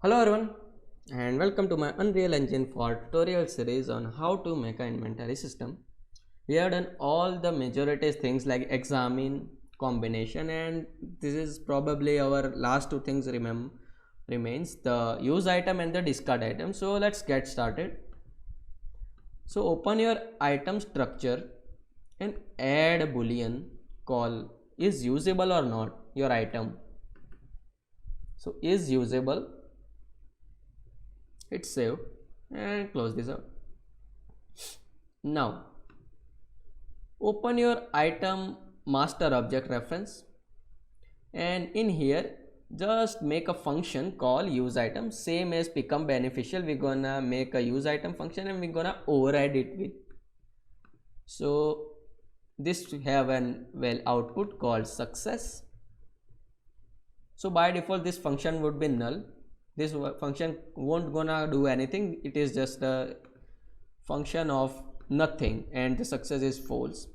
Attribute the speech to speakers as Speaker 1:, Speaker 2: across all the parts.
Speaker 1: Hello everyone and welcome to my Unreal Engine 4 tutorial series on how to make an inventory system. We have done all the majority things like examine, combination, and this is probably our last two things remains the use item and the discard item. So let's get started. So open your item structure and add a boolean call is usable or not your item. So is usable, hit save and close this out. Now open your item master object reference and in here just make a function call use item, same as become beneficial. We're gonna make a use item function and we're gonna override it with, so this have an output called success. So by default this function would be null. This function won't gonna do anything, it is just a function of nothing and the success is false.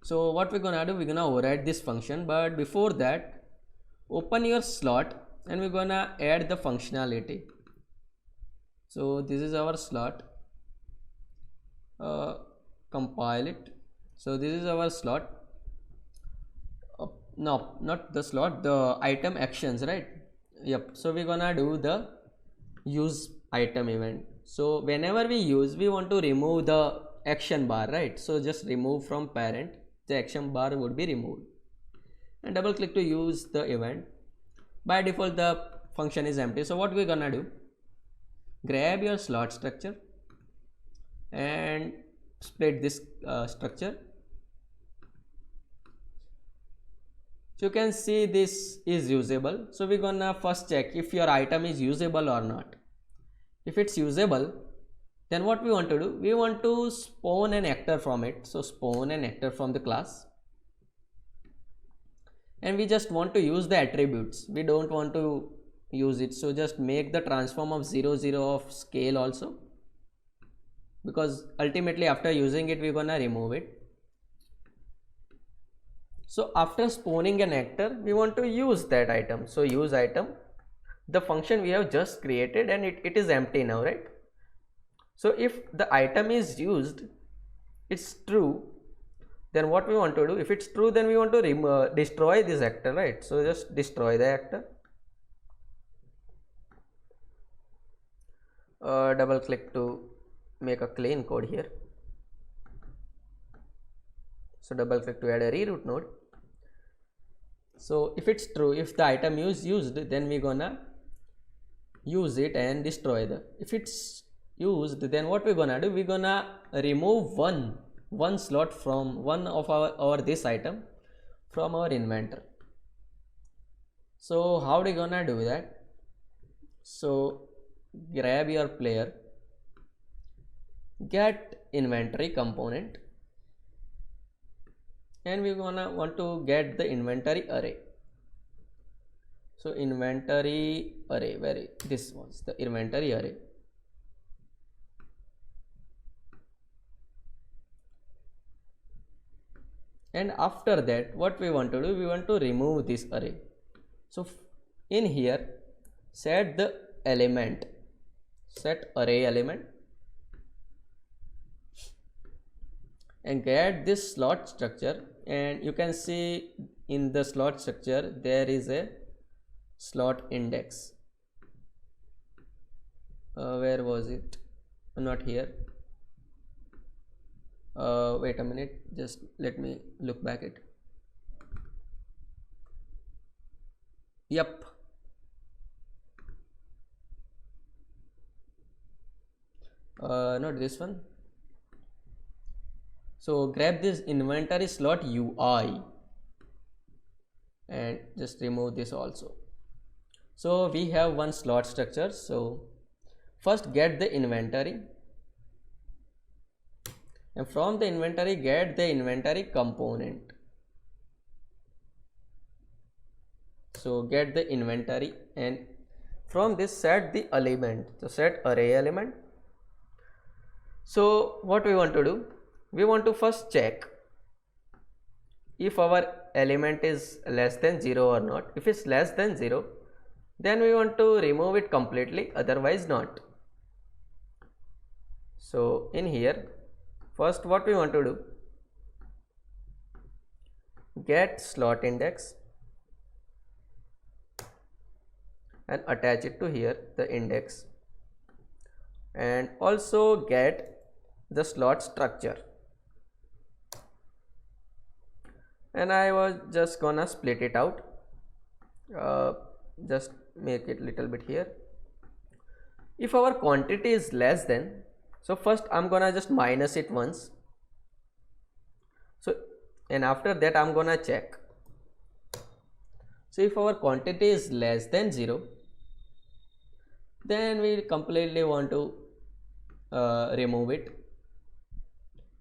Speaker 1: So what we're gonna do, we're gonna override this function, but before that open your slot and we're gonna add the functionality. So this is our slot, compile it. So this is our slot, no, not the slot, the item actions, right? Yep. So we're gonna do the use item event. So whenever we use, we want to remove the action bar, right? So just remove from parent, the action bar would be removed, and double click to use the event. By default the function is empty. So what we're gonna do, grab your slot structure and split this structure. So you can see this is usable. So we're gonna first check if your item is usable or not. If it's usable, then what we want to do, we want to spawn an actor from it. So spawn an actor from the class, and we just want to use the attributes, we don't want to use it. So just make the transform of 0 0 of scale also, because ultimately after using it we're gonna remove it. So after spawning an actor, we want to use that item. So use item, the function we have just created, and it is empty now, right? So if the item is used, it's true, then what we want to do, if it's true, then we want to destroy this actor, right? So just destroy the actor, double click to make a clean code here. So double click to add a reroute node. So if it's true, if the item is used, then we're gonna use it and destroy the, if it's used, then what we're gonna do, we're gonna remove one slot from one of our this item from our inventor. So how are we gonna do that? So grab your player, get inventory component, and we're gonna want to get the inventory array. So inventory array, where this was the inventory array. And after that what we want to do, we want to remove this array. So in here set the element, set array element, and get this slot structure, and you can see in the slot structure there is a slot index. Where was it? Not here. Wait a minute, just let me look back at. Yep. Not this one. So grab this inventory slot UI and just remove this also. So we have one slot structure. So first get the inventory, and from the inventory get the inventory component. So get the inventory, and from this set the element, so set array element. So what we want to do, we want to first check if our element is less than 0 or not. If it's less than 0, then we want to remove it completely, otherwise not. So in here, first what we want to do, get slot index and attach it to here, the index, and also get the slot structure. And I was just gonna split it out, just make it little bit here. If our quantity is less than, so first I'm gonna just minus it once, so and after that I'm gonna check. So if our quantity is less than 0, then we completely want to remove it.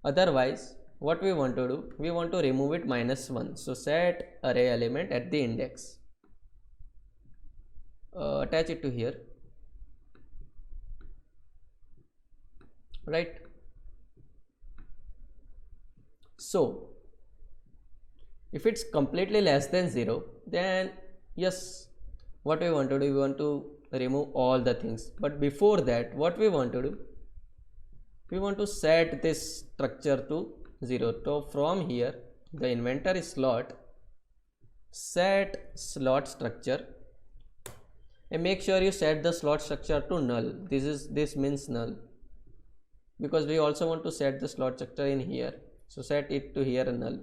Speaker 1: Otherwise what we want to do, we want to remove it -1. So set array element at the index, attach it to here, right? So if it's completely less than 0, then yes, what we want to do, we want to remove all the things. But before that, what we want to do, we want to set this structure to 0. So from here, the inventory slot, set slot structure, and make sure you set the slot structure to null. This means null, because we also want to set the slot structure in here. So set it to here null,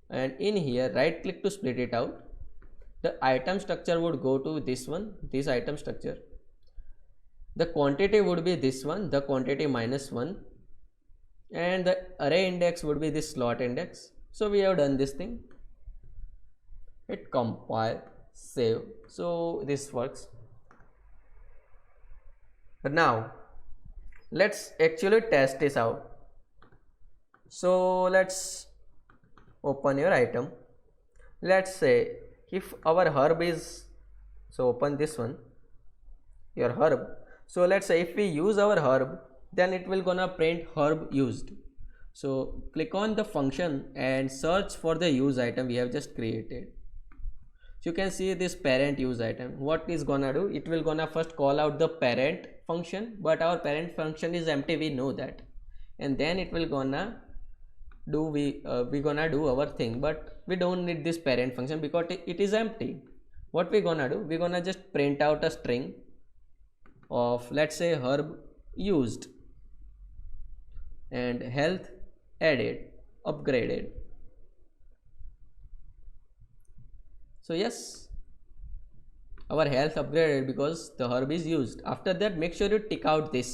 Speaker 1: and in here right click to split it out. The item structure would go to this one, this item structure. The quantity would be this one, the quantity -1, and the array index would be this slot index. So we have done this thing. Hit compile, save. So this works. But now let's actually test this out. So let's open your item. Let's say if our herb is, so open this one, your herb. So let's say if we use our herb, then it will gonna print herb used. So click on the function and search for the use item we have just created. So you can see this parent use item. What is gonna do, it will gonna first call out the parent function, but our parent function is empty, we know that, and then it will gonna do, we gonna do our thing, but we don't need this parent function because it is empty. What we gonna do, we gonna just print out a string of, let's say, herb used and health added, upgraded. So yes, our health upgraded because the herb is used. After that, make sure you tick out this.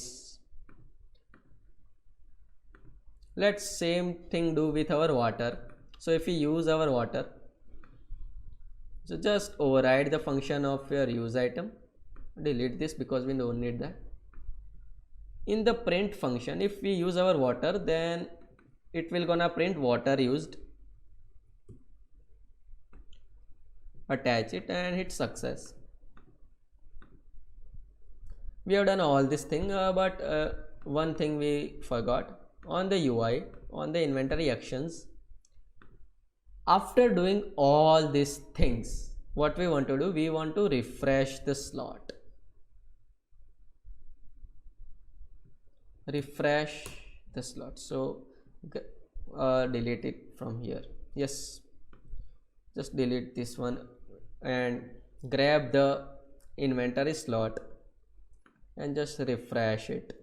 Speaker 1: Let's same thing do with our water. So if we use our water, so just override the function of your use item, delete this because we don't need that. In the print function, if we use our water, then it will gonna print water used, attach it and hit success. We have done all this thing, but one thing we forgot. On the UI, on the inventory actions, after doing all these things, what we want to do, we want to refresh the slot. Refresh the slot. So delete it from here. Yes, just delete this one and grab the inventory slot and just refresh it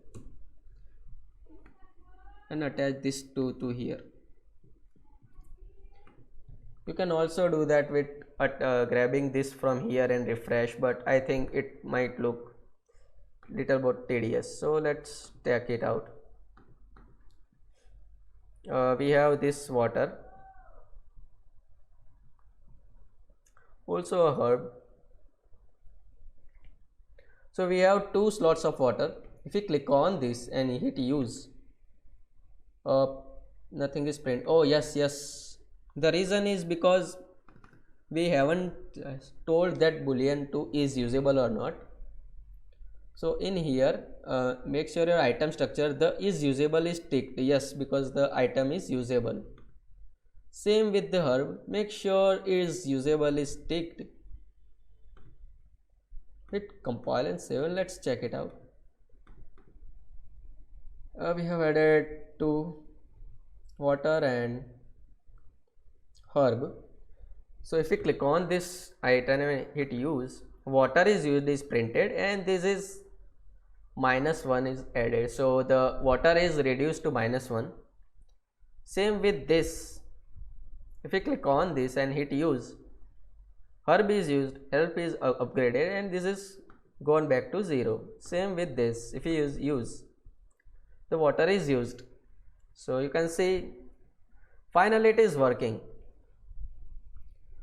Speaker 1: and attach this to here. You can also do that with grabbing this from here and refresh, but I think it might look little bit tedious, so let's take it out. We have this water, also a herb. So we have 2 slots of water. If we click on this and hit use, nothing is print. Oh yes, the reason is because we haven't told that boolean to is usable or not. So in here, make sure your item structure, the is usable is ticked, yes, because the item is usable. Same with the herb, make sure is usable is ticked, Hit compile and save and let's check it out. We have added two, water and herb. So if we click on this item and hit use, water is used is printed and this is -1 is added. So the water is reduced to -1. Same with this. If we click on this and hit use, herb is used, help is upgraded and this is gone back to 0. Same with this. If you use, the water is used. So you can see finally it is working.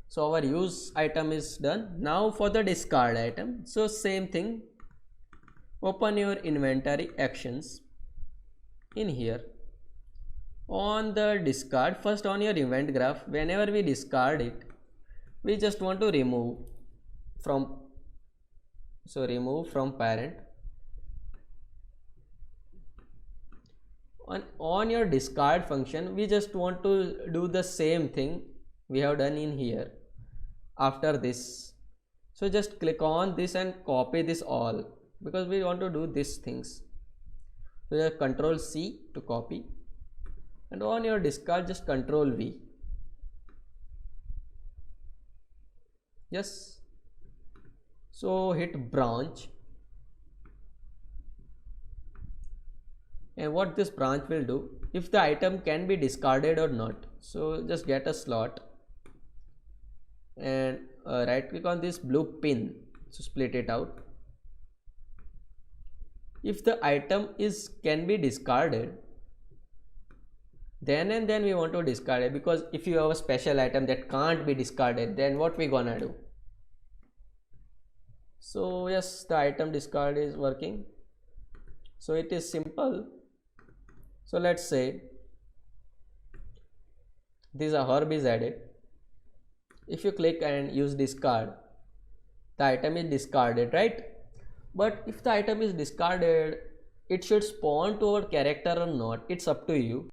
Speaker 1: So our use item is done. Now for the discard item. So same thing. Open your inventory actions in here. On the discard, first on your event graph, whenever we discard it, we just want to remove from parent. On your discard function, we just want to do the same thing we have done in here after this. So just click on this and copy this all because we want to do these things. So just Control C to copy, and on your discard just Control V. Yes. So hit branch, and what this branch will do, if the item can be discarded or not. So just get a slot and right click on this blue pin, so split it out. If the item can be discarded, then and then we want to discard it, because if you have a special item that can't be discarded, then what we gonna do? So yes, the item discard is working. So it is simple. So let's say this herb is added. If you click and use discard, the item is discarded, right? But if the item is discarded, it should spawn to our character or not, it's up to you.